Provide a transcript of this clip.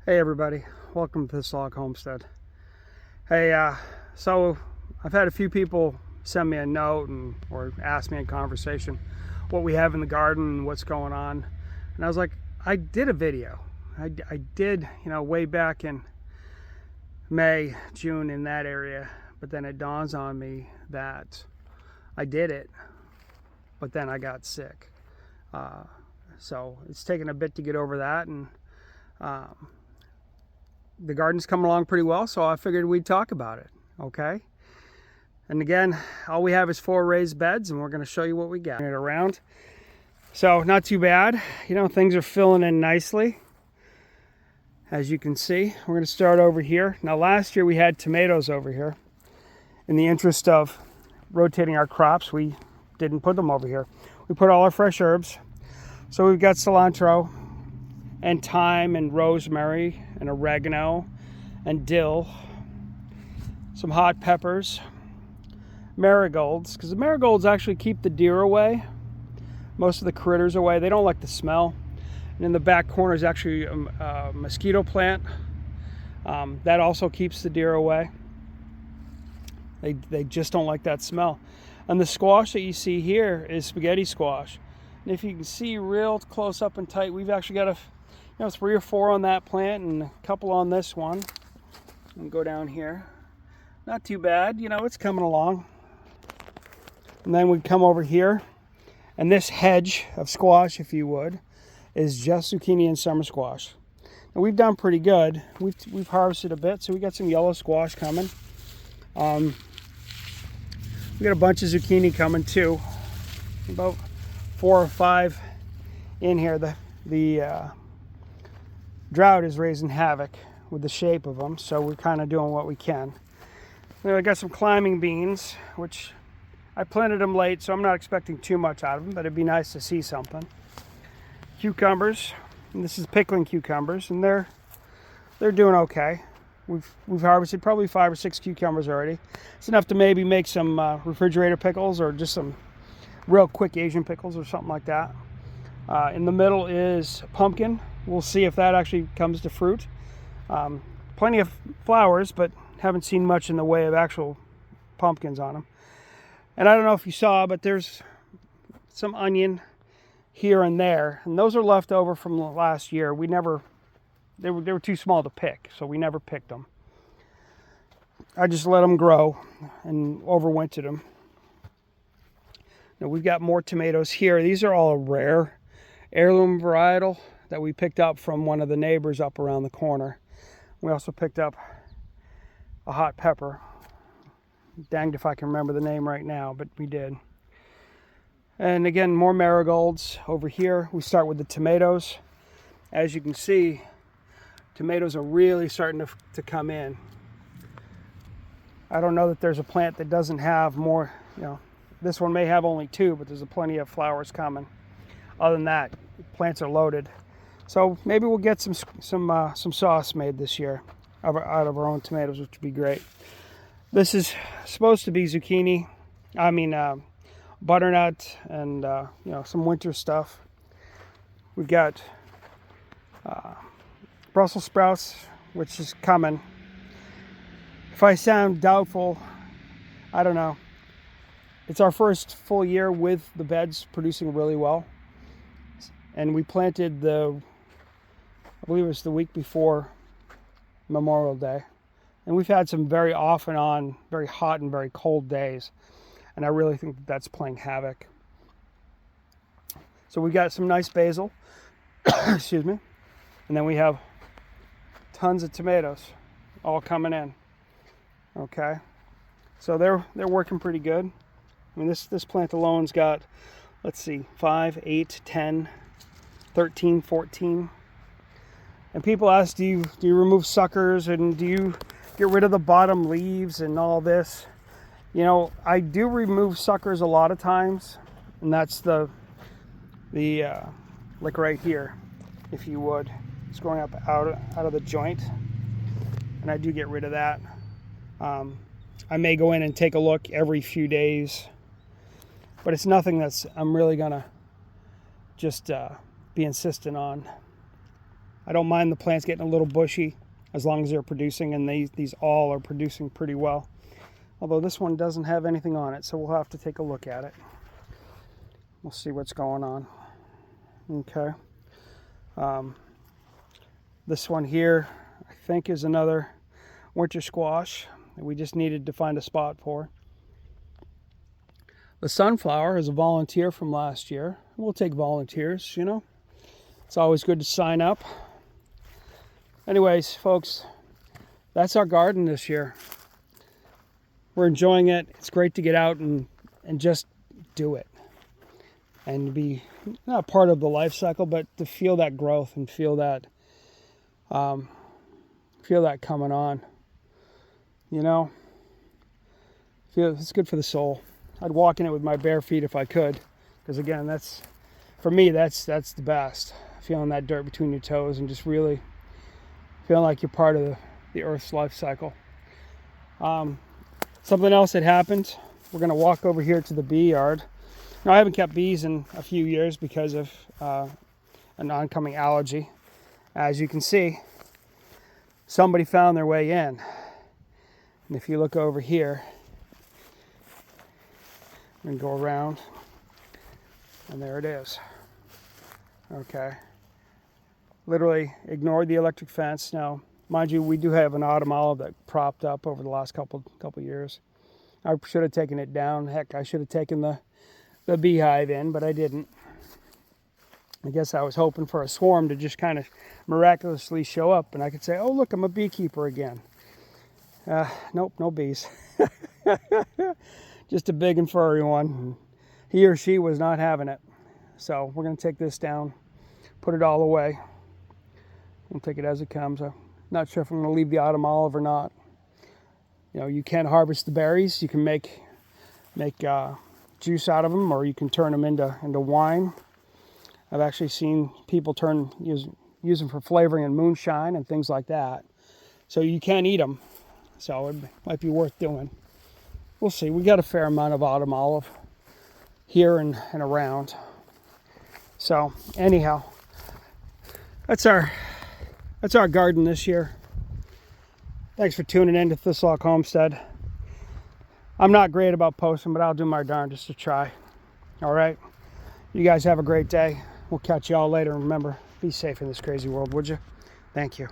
Hey everybody, welcome to Thistlehawk Homestead. Hey, so I've had a few people send me a note or ask me in conversation what we have in the garden and what's going on. And I was like, I did a video. I did, way back in May, June, in that area. But then it dawns on me that I did it, but then I got sick. So it's taken a bit to get over that, and the garden's coming along pretty well, so I figured we'd talk about it, okay? And again, all we have is 4 raised beds, and we're going to show you what we got. Turn it around. So not too bad. Things are filling in nicely, as you can see. We're going to start over here. Now, last year we had tomatoes over here. In the interest of rotating our crops, we didn't put them over here. We put all our fresh herbs. So we've got cilantro and thyme and rosemary and oregano and dill, some hot peppers, marigolds, because the marigolds actually keep the deer away, most of the critters away. They don't like the smell. And in the back corner is actually a mosquito plant that also keeps the deer away. They just don't like that smell. And the squash that you see here is spaghetti squash. And if you can see real close up and tight, we've actually got 3 or 4 on that plant and a couple on this one. And go down here. Not too bad, it's coming along. And then we come over here, and this hedge of squash, if you would, is just zucchini and summer squash. And we've done pretty good. We've harvested a bit, so we got some yellow squash coming. We got a bunch of zucchini coming too. About 4 or 5 in here. The drought is raising havoc with the shape of them, so we're kind of doing what we can. I got some climbing beans, which I planted them late, so I'm not expecting too much out of them, but it'd be nice to see something. Cucumbers, and this is pickling cucumbers, and they're doing okay. We've harvested probably 5 or 6 cucumbers already. It's enough to maybe make some refrigerator pickles, or just some real quick Asian pickles or something like that. In the middle is pumpkin. We'll see if that actually comes to fruit. Plenty of flowers, but haven't seen much in the way of actual pumpkins on them. And I don't know if you saw, but there's some onion here and there, and those are left over from last year. They were too small to pick, so we never picked them. I just let them grow and overwintered them. Now we've got more tomatoes here. These are all a rare heirloom varietal that we picked up from one of the neighbors up around the corner. We also picked up a hot pepper. Danged if I can remember the name right now, but we did. And again, more marigolds over here. We start with the tomatoes. As you can see, tomatoes are really starting to come in. I don't know that there's a plant that doesn't have more, this one may have only 2, but there's plenty of flowers coming. Other than that, plants are loaded. So maybe we'll get some sauce made this year out of our own tomatoes, which would be great. This is supposed to be zucchini. Butternut and some winter stuff. We've got Brussels sprouts, which is coming. If I sound doubtful, I don't know. It's our first full year with the beds producing really well. And we planted I believe it was the week before Memorial Day. And we've had some very off and on, very hot and very cold days. And I really think that's playing havoc. So we got some nice basil. Excuse me. And then we have tons of tomatoes all coming in. Okay. So they're working pretty good. This plant alone's got, let's see, 5, 8, 10, 13, 14. And people ask, do you remove suckers, and do you get rid of the bottom leaves and all this? I do remove suckers a lot of times, and that's the like right here, if you would. It's growing up out of the joint, and I do get rid of that. I may go in and take a look every few days, but it's nothing I'm really gonna just be insistent on. I don't mind the plants getting a little bushy as long as they're producing, and these all are producing pretty well. Although this one doesn't have anything on it, so we'll have to take a look at it. We'll see what's going on. Okay. This one here, I think, is another winter squash that we just needed to find a spot for. The sunflower is a volunteer from last year. We'll take volunteers, you know. It's always good to sign up. Anyways, folks, that's our garden this year. We're enjoying it. It's great to get out and just do it. And be not part of the life cycle, but to feel that growth and feel that coming on. You know, it's good for the soul. I'd walk in it with my bare feet if I could, because again, that's, for me, that's the best. Feeling that dirt between your toes and just really feeling like you're part of the Earth's life cycle. Something else that happened, we're going to walk over here to the bee yard. Now, I haven't kept bees in a few years because of an oncoming allergy. As you can see, somebody found their way in. And if you look over here, and go around, and there it is. Okay. Literally ignored the electric fence. Now, mind you, we do have an autumn olive that propped up over the last couple years. I should have taken it down. Heck, I should have taken the beehive in, but I didn't. I guess I was hoping for a swarm to just kind of miraculously show up, and I could say, oh, look, I'm a beekeeper again. Nope, no bees. Just a big and furry one. He or she was not having it. So we're going to take this down, put it all away. We'll take it as it comes. I'm not sure if I'm going to leave the autumn olive or not. You know, you can harvest the berries. You can make juice out of them, or you can turn them into wine. I've actually seen people use them for flavoring in moonshine and things like that. So you can eat them. So it might be worth doing. We'll see. We got a fair amount of autumn olive here and around. So anyhow, that's our garden this year. Thanks for tuning in to Thistlehawk Homestead. I'm not great about posting, but I'll do my darndest to try. All right. You guys have a great day. We'll catch you all later. Remember, be safe in this crazy world, would you? Thank you.